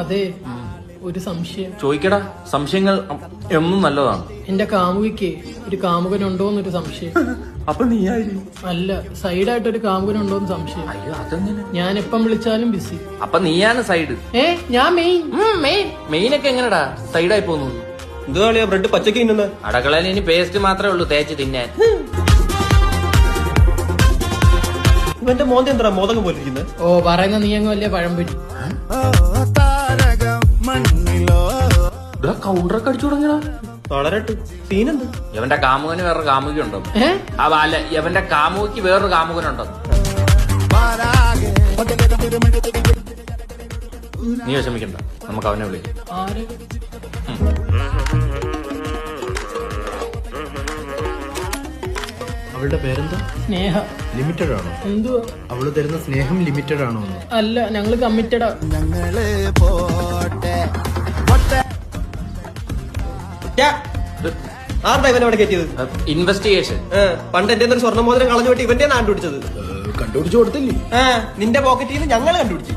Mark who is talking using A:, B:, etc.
A: അതെ, ഒരു സംശയം.
B: ചോദിക്കടാ, സംശയങ്ങൾ എന്നും നല്ലതാണ്.
A: എന്റെ കാമുകിക്ക് ഒരു കാമുകനുണ്ടോന്നൊരു സംശയം.
B: അപ്പൊ നീ ആയിരുന്നു?
A: അല്ല, സൈഡായിട്ട് ഒരു കാമുകനുണ്ടോന്ന് സംശയം.
B: അയ്യോ, അതെങ്ങനെ?
A: ഞാൻ എപ്പം വിളിച്ചാലും ബിസി.
B: അപ്പൊ നീയാണ് സൈഡ്?
A: ഞാൻ മെയിൻ.
B: മെയിനൊക്കെ എങ്ങനെടാ സൈഡായി പോകുന്നു?
C: എന്തുവാളിയാ ബ്രെഡ് പച്ചക്ക് തിന്നുന്നത്?
B: അടക്കളയിൽ ഇനി പേസ്റ്റ് മാത്രമേ ഉള്ളൂ തേച്ച് തിന്നാൻ.
C: ഇവന്റെ മോന്തി എന്താ മോദകം പോലിരിക്കുന്നത്?
A: ഓ, പറയുന്ന നീ അങ്ങ് വലിയ പഴംപൊരി.
B: കൗണ്ടറൊക്കെ അടിച്ചു തുടങ്ങിയടാ.
C: വളരട്ട് സീനെന്ത്?
B: ഇവന്റെ കാമുകന് വേറൊരു കാമുകയുണ്ടോ? അല്ല, ഇവന്റെ കാമുകക്ക് വേറൊരു കാമുകനുണ്ടോ? നീ വിഷമിക്കണ്ട, നമുക്ക് അവനെ വിളിക്കാം.
D: അവളുടെ പേരെന്താ?
A: സ്നേഹ.
D: ലിമിറ്റഡ് ആണോ?
A: എന്തുവാ
D: അവള് തരുന്ന സ്നേഹം ലിമിറ്റഡ് ആണോ?
A: അല്ല, ഞങ്ങള് കമ്മിറ്റഡാ.
C: ആർടാ ഇവനെ അവിടെ കയറ്റിയത്?
B: ഇൻവെസ്റ്റിഗേഷൻ.
C: പണ്ട് എന്റെ ഒരു സ്വർണ്ണ മോതിരം കളഞ്ഞു വെട്ടി ഇവന്റെ കണ്ടുപിടിച്ചത്.
D: കണ്ടുപിടിച്ചു കൊടുത്തില്ലേ?
C: നിന്റെ പോക്കറ്റിൽ നിന്ന് ഞങ്ങൾ കണ്ടുപിടിച്ചു.